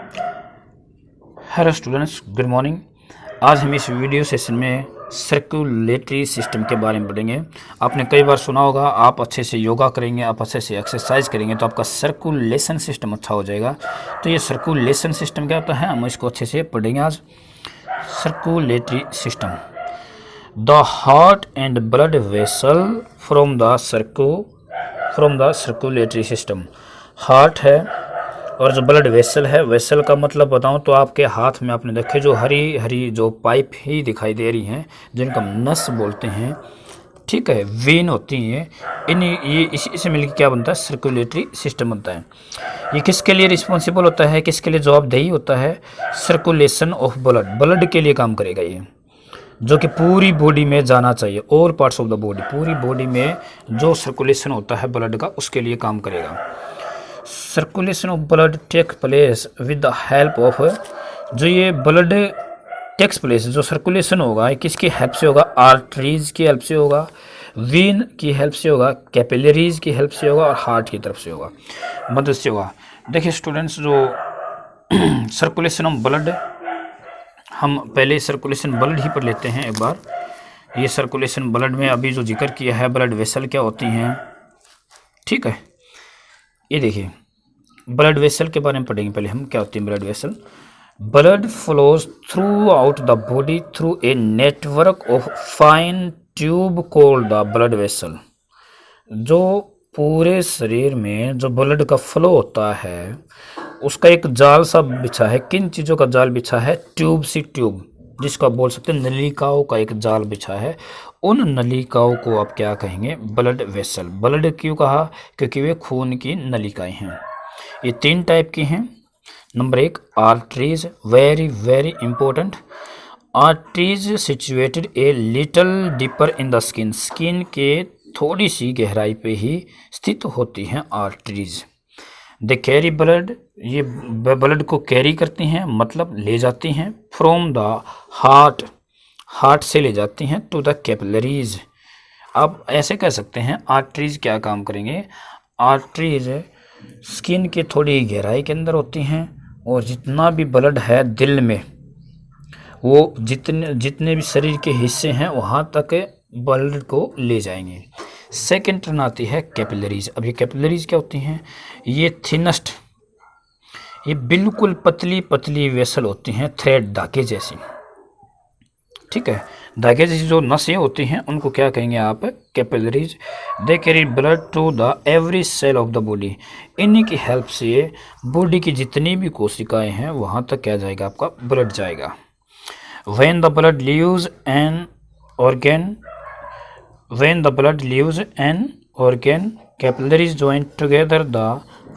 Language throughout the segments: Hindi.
Hello students, good morning. आज हम इस वीडियो सेशन में सर्कुलेटरी सिस्टम के बारे में पढ़ेंगे। आपने कई बार सुना होगा, आप अच्छे से योगा करेंगे, आप अच्छे से एक्सरसाइज करेंगे तो आपका सर्कुलेशन सिस्टम अच्छा हो जाएगा। तो ये सर्कुलेशन सिस्टम क्या होता है, हम इसको अच्छे से पढ़ेंगे आज। Circulatory system, the heart and blood vessel from the circulatory system. Heart है और जो ब्लड वेसल है, वेसल का मतलब बताऊं तो आपके हाथ में आपने देखे जो हरी हरी जो पाइप ही दिखाई दे रही हैं, जिनका नस बोलते हैं, ठीक है, वेन होती हैं। ये इसी से मिलकर क्या बनता है, सर्कुलेटरी सिस्टम बनता है। ये किसके लिए रिस्पॉन्सिबल होता है, किसके लिए जवाबदेही होता है? सर्कुलेशन ऑफ ब्लड, ब्लड के लिए काम करेगा ये, जो कि पूरी बॉडी में जाना चाहिए। All parts of the body, पूरी बॉडी में जो सर्कुलेशन होता है ब्लड का, उसके लिए काम करेगा। Circulation of blood take place with the help of, जो ये ब्लड टेक्स प्लेस, जो सर्कुलेशन होगा किसकी हेल्प से होगा? आर्टरीज की हेल्प से होगा, वेन की हेल्प से होगा, कैपिलरीज की हेल्प से होगा और हार्ट की तरफ से होगा, मदद से होगा। देखिए स्टूडेंट्स, जो सर्कुलेशन ऑफ ब्लड, हम पहले सर्कुलेशन ब्लड ही पढ़ लेते हैं एक बार। ये सर्कुलेशन ब्लड में अभी जो जिक्र किया है, ब्लड वेसल क्या होती हैं, ठीक है। ये देखिए, ब्लड वेसल के बारे में पढ़ेंगे पहले हम, क्या होती है blood vessel. Blood flows through out the body through a network of fine tube called the blood vessel. जो पूरे शरीर में जो ब्लड का फ्लो होता है, उसका एक जाल सा बिछा है। किन चीज़ों का जाल बिछा है? ट्यूब सी ट्यूब, जिसको आप बोल सकते हैं नलिकाओं का एक जाल बिछा है। उन नलिकाओं को आप क्या कहेंगे? Blood vessel. ब्लड क्यों कहा? क्योंकि वे खून की नलिकाएं हैं। ये तीन टाइप की हैं। नंबर एक, arteries, very very important. Arteries situated a little deeper in the skin, skin के थोड़ी सी गहराई पे ही स्थित होती हैं आर्टरीज। दे कैरी ब्लड, ये ब्लड को कैरी करती हैं, मतलब ले जाती हैं। फ्रॉम द हार्ट, हार्ट से ले जाती हैं टू द कैपिलरीज। अब ऐसे कह सकते हैं, आर्टरीज क्या काम करेंगे? आर्टरीज स्किन के थोड़ी गहराई के अंदर होती हैं, और जितना भी ब्लड है दिल में, वो जितने भी शरीर के हिस्से हैं वहाँ तक ब्लड को ले जाएंगे। सेकेंड टर्न आती है कैपिलरीज। अब ये कैपिलरीज क्या होती हैं? ये थिनेस्ट, ये बिल्कुल पतली पतली वेसल होती हैं, थ्रेड, धागे जैसी, ठीक है। धागे जैसी जो नसें होती हैं उनको क्या कहेंगे आप? Capillaries. They carry blood to the every cell of the body. इन्हीं की हेल्प से बॉडी की जितनी भी कोशिकाएं हैं वहाँ तक क्या जाएगा? आपका ब्लड जाएगा। When the blood leaves an organ, when the blood leaves an organ, capillaries join together the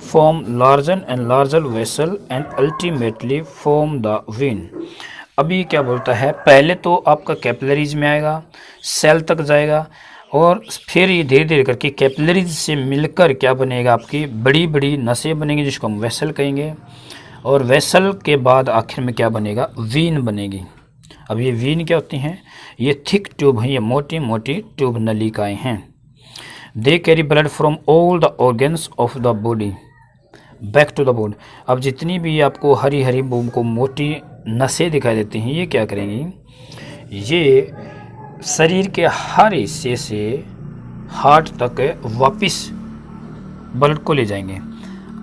form larger and larger vessel and ultimately form the vein। अभी क्या बोलता है? पहले तो आपका कैपिलरीज में आएगा, सेल तक जाएगा, और फिर ये धीरे धीरे करके कैपिलरीज से मिलकर क्या बनेगा? आपकी बड़ी बड़ी नसें बनेंगी, जिसको हम वेसल कहेंगे। और वेसल के बाद आखिर में क्या बनेगा? वीन बनेगी। अब ये वीन क्या होती हैं? ये थिक ट्यूब हैं, ये मोटी मोटी ट्यूब नलिकाएं हैं। They carry blood from all the organs of the body back to the bone. अब जितनी भी आपको हरी हरी को मोटी नसें दिखाई देती हैं, ये क्या करेंगी? ये शरीर के हर हिस्से से हार्ट तक वापस ब्लड को ले जाएंगे।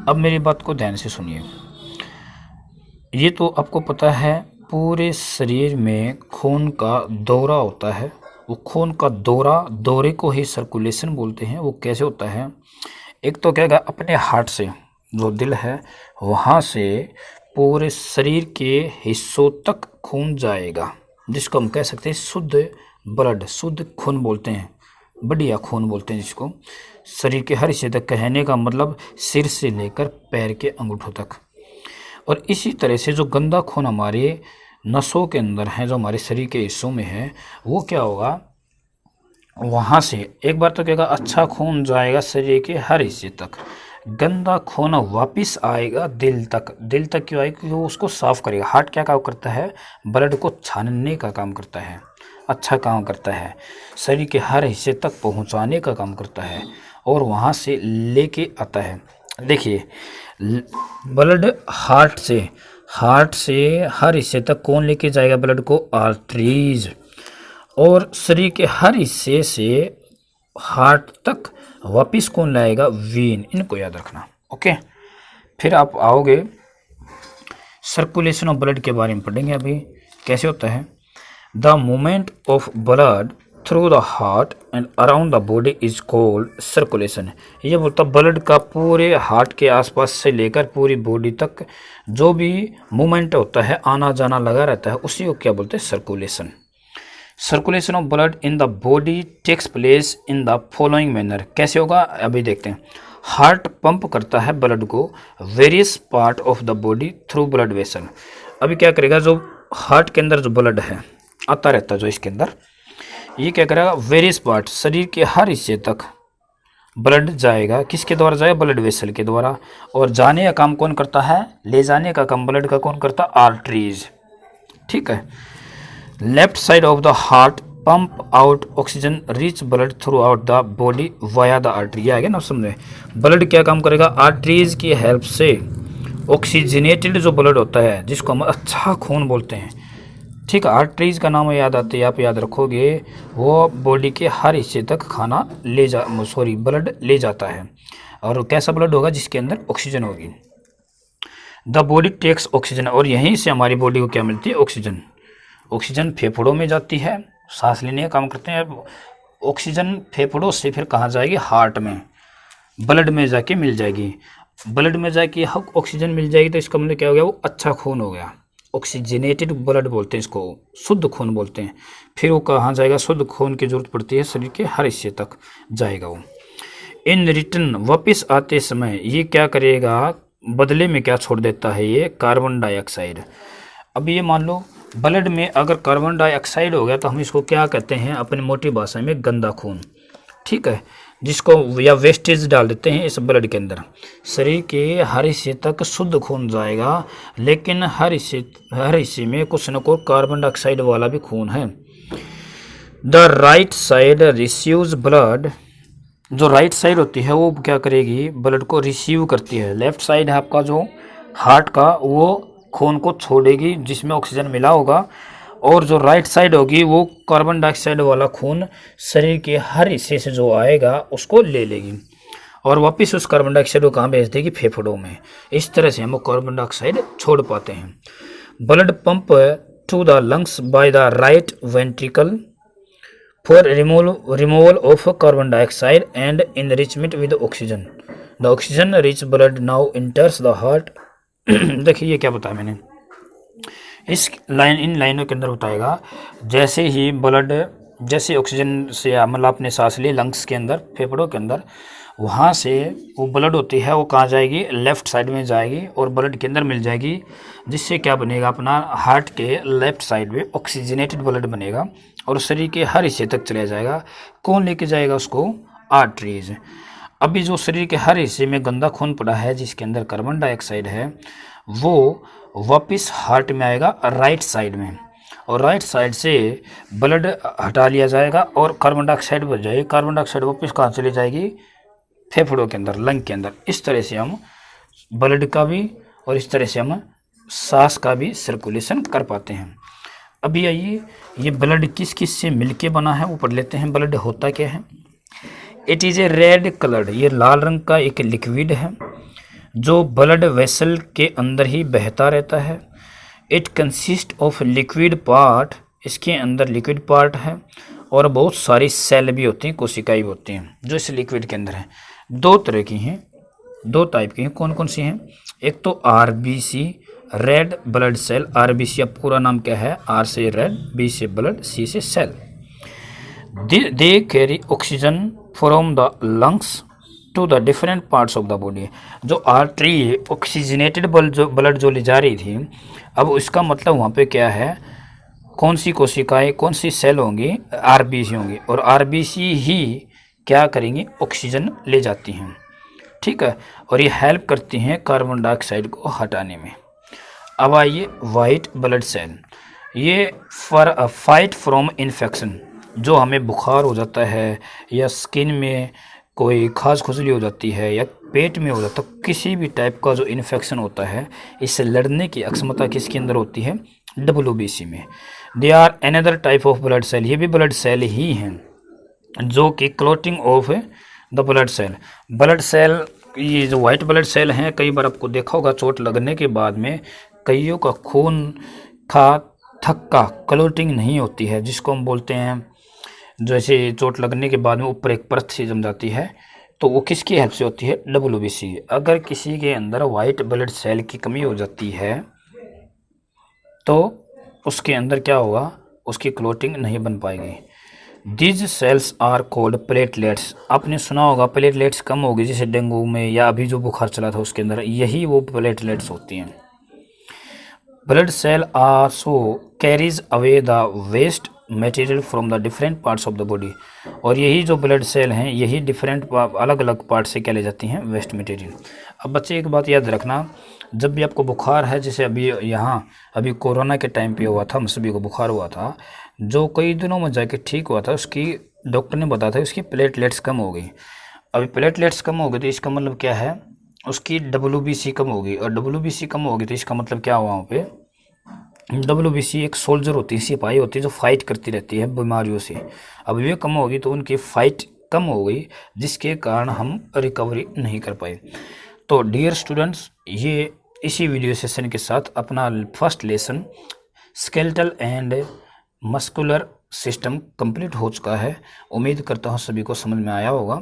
अब मेरी बात को ध्यान से सुनिए। ये तो आपको पता है, पूरे शरीर में खून का दौरा होता है। वो खून का दौरे को ही सर्कुलेशन बोलते हैं। वो कैसे होता है? एक तो क्या, अपने हार्ट से, जो दिल है, वहाँ से पूरे शरीर के हिस्सों तक खून जाएगा, जिसको हम कह सकते हैं शुद्ध ब्लड, शुद्ध खून बोलते हैं, बढ़िया खून बोलते हैं जिसको। शरीर के हर हिस्से तक, कहने का मतलब सिर से लेकर पैर के अंगूठों तक। और इसी तरह से जो गंदा खून हमारे नसों के अंदर है, जो हमारे शरीर के हिस्सों में है, वो क्या होगा? वहाँ से एक बार तो क्या, अच्छा खून जाएगा शरीर के हर हिस्से तक, गंदा खून वापस आएगा दिल तक। दिल तक क्यों आएगा? क्योंकि वो उसको साफ करेगा। हार्ट क्या काम करता है? ब्लड को छानने का काम करता है, अच्छा काम करता है, शरीर के हर हिस्से तक पहुँचाने का काम करता है, और वहाँ से लेके आता है। देखिए, ब्लड हार्ट से हार्ट से हर हिस्से तक कौन लेके जाएगा ब्लड को? आर्टरीज। और शरीर के हर हिस्से से हार्ट तक वापिस कौन लाएगा? वेन। इनको याद रखना। ओके, फिर आप आओगे सर्कुलेशन ऑफ ब्लड के बारे में पढ़ेंगे। अभी कैसे होता है? The movement of blood through the heart and around the body is called circulation. ये बोलता ब्लड का पूरे हार्ट के आसपास से लेकर पूरी बॉडी तक जो भी मूवमेंट होता है, आना जाना लगा रहता है, उसी को क्या बोलते हैं? Circulation. Circulation of blood in the body takes place in the following manner. कैसे होगा अभी देखते हैं। हार्ट पंप करता है ब्लड को various part of the body through blood vessel. अभी क्या करेगा? जो हार्ट के अंदर जो ब्लड है आता रहता है जो इसके अंदर, ये क्या करेगा? वेरियस पार्ट, शरीर के हर हिस्से तक ब्लड जाएगा। किसके द्वारा जाएगा? ब्लड वेसल के द्वारा। और जाने का काम कौन करता है? ले जाने का काम ब्लड का कौन करता है? आर्टरीज। ठीक है। Left side of the heart pump out oxygen rich blood throughout the body via the artery. आ गया ना समझे? ब्लड क्या काम करेगा? आर्टरीज की हेल्प से ऑक्सीजनेटेड जो ब्लड होता है, जिसको हम अच्छा खून बोलते हैं, ठीक है, आर्टरीज का नाम याद आते हैं, आप याद रखोगे, वो बॉडी के हर हिस्से तक खाना ले जा ब्लड ले जाता है। और कैसा ब्लड होगा? जिसके अंदर ऑक्सीजन होगी। द बॉडी टेक्स ऑक्सीजन, और यहीं से हमारी बॉडी को क्या मिलती है? ऑक्सीजन। ऑक्सीजन फेफड़ों में जाती है, सांस लेने का काम करते हैं। ऑक्सीजन फेफड़ों से फिर कहाँ जाएगी? हार्ट में, ब्लड में जाके मिल जाएगी। ब्लड में जाके ऑक्सीजन मिल जाएगी तो इसका मतलब क्या हो गया? वो अच्छा खून हो गया। ऑक्सीजनेटेड ब्लड बोलते हैं इसको, शुद्ध खून बोलते हैं। फिर वो कहाँ जाएगा? शुद्ध खून की जरूरत पड़ती है, शरीर के हर हिस्से तक जाएगा वो। इन रिटर्न वापस आते समय ये क्या करेगा? बदले में क्या छोड़ देता है? ये कार्बन डाइऑक्साइड। अब ये मान लो ब्लड में अगर कार्बन डाइऑक्साइड हो गया तो हम इसको क्या कहते हैं अपनी मोटी भाषा में? गंदा खून। ठीक है, जिसको या वेस्टेज डाल देते हैं इस ब्लड के अंदर। शरीर के हर हिस्से तक शुद्ध खून जाएगा, लेकिन हर हिस्से में कुछ न कुछ कार्बन डाइऑक्साइड वाला भी खून है। The right side receives blood. जो राइट साइड होती है वो क्या करेगी? ब्लड को रिसीव करती है। लेफ्ट साइड है आपका जो हार्ट का, वो खून को छोड़ेगी जिसमें ऑक्सीजन मिला होगा, और जो राइट साइड होगी वो कार्बन डाइऑक्साइड वाला खून शरीर के हर हिस्से से जो आएगा उसको ले लेगी और वापस उस कार्बन डाइऑक्साइड को कहाँ भेज देगी? फेफड़ों में। इस तरह से हम कार्बन डाइऑक्साइड छोड़ पाते हैं। Blood pump to the lungs by the right ventricle for removal of carbon dioxide and enrichment with oxygen. The oxygen rich blood now enters the heart. देखिए ये क्या बताया मैंने, इन लाइनों के अंदर बताएगा, जैसे ही ब्लड, जैसे ऑक्सीजन से मतलब आपने सांस ली लंग्स के अंदर, फेफड़ों के अंदर, वहाँ से वो ब्लड होती है वो कहाँ जाएगी? लेफ़्ट साइड में जाएगी और ब्लड के अंदर मिल जाएगी, जिससे क्या बनेगा? अपना हार्ट के लेफ़्ट साइड में ऑक्सीजनेटेड ब्लड बनेगा और शरीर के हर हिस्से तक चला जाएगा। कौन लेके जाएगा उसको? आर्टरीज। अभी जो शरीर के हर हिस्से में गंदा खून पड़ा है जिसके अंदर कार्बन डाइऑक्साइड है, वो वापस हार्ट में आएगा राइट साइड में, और राइट साइड से ब्लड हटा लिया जाएगा और कार्बन डाइऑक्साइड बच जाएगी। कार्बन डाइऑक्साइड वापस कहाँ चली जाएगी? फेफड़ों के अंदर, लंग के अंदर। इस तरह से हम ब्लड का भी और इस तरह से हम सांस का भी सर्कुलेशन कर पाते हैं। अभी आइए ये ब्लड किस किस से मिलके बना है वो पढ़ लेते हैं। ब्लड होता क्या है? It is a red coloured, ये लाल रंग का एक लिक्विड है जो ब्लड वेसल के अंदर ही बहता रहता है। It consist of liquid part, इसके अंदर लिक्विड पार्ट है और बहुत सारी सेल भी होती हैं, कोशिकाएं भी होती हैं जो इस लिक्विड के अंदर हैं। दो तरह की हैं, दो टाइप की हैं। कौन कौन सी हैं? एक तो RBC, red blood cell. RBC अब पूरा नाम क्या है? आर से रेड, बी से ब्लड, सी से cell. They carry oxygen from the lungs to the different parts of the body. जो आर्टरी ऑक्सीजनेटेड ब्लड जो ले जा रही थी, अब इसका मतलब वहाँ पे क्या है? कौन सी कोशिकाएं, कौन सी सेल होंगी? आरबीसी होंगी, और आरबीसी ही क्या करेंगी? ऑक्सीजन ले जाती हैं। ठीक है, और ये हेल्प करती हैं कार्बन डाइऑक्साइड को हटाने में। अब आइए वाइट ब्लड सेल, ये फाइट फ्रॉम इन्फेक्शन। जो हमें बुखार हो जाता है या स्किन में कोई खास खुजली हो जाती है या पेट में हो जाता तो किसी भी टाइप का जो इन्फेक्शन होता है, इससे लड़ने की अक्षमता किसके अंदर होती है? WBC में। They are another type of blood cell, ये भी ब्लड सेल ही हैं जो कि clotting of the blood cell. Blood cell, ये जो वाइट ब्लड सेल हैं, कई बार आपको देखा होगा चोट लगने के बाद में कईयों का खून का थक्का क्लोटिंग नहीं होती है, जिसको हम बोलते हैं, जैसे चोट लगने के बाद में ऊपर एक परत सी जम जाती है, तो वो किसकी हेल्प से होती है? WBC। अगर किसी के अंदर वाइट ब्लड सेल की कमी हो जाती है तो उसके अंदर क्या होगा? उसकी क्लोटिंग नहीं बन पाएगी। These cells are called platelets. आपने सुना होगा प्लेटलेट्स कम होगी, जैसे डेंगू में या अभी जो बुखार चला था उसके अंदर, यही वो प्लेटलेट्स होती हैं। Blood cell also carries away the waste material from the different parts of the body. और यही जो ब्लड सेल हैं, यही डिफरेंट अलग अलग पार्ट से क्या ले जाती हैं? Waste material. अब बच्चे एक बात याद रखना, जब भी आपको बुखार है, जैसे अभी कोरोना के टाइम पे हुआ था, हम सभी को बुखार हुआ था, जो कई दिनों में जाके ठीक हुआ था, उसकी डॉक्टर ने बताया था उसकी प्लेटलेट्स कम हो गई। अभी प्लेटलेट्स कम हो गई तो इसका मतलब क्या है? उसकी WBC कम होगी, और WBC कम होगी तो इसका मतलब क्या हुआ? वहाँ पे WBC एक सोल्जर होती है, सिपाही होती है जो फाइट करती रहती है बीमारियों से। अब ये कम होगी तो उनकी फाइट कम हो गई, जिसके कारण हम रिकवरी नहीं कर पाए। तो डियर स्टूडेंट्स, ये इसी वीडियो सेशन के साथ अपना first lesson skeletal and muscular system complete हो चुका है। उम्मीद करता हूँ सभी को समझ में आया होगा।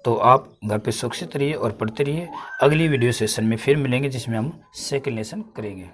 तो आप घर पे सुरक्षित रहिए और पढ़ते रहिए। अगली वीडियो सेशन में फिर मिलेंगे, जिसमें हम सेकंड लेसन करेंगे।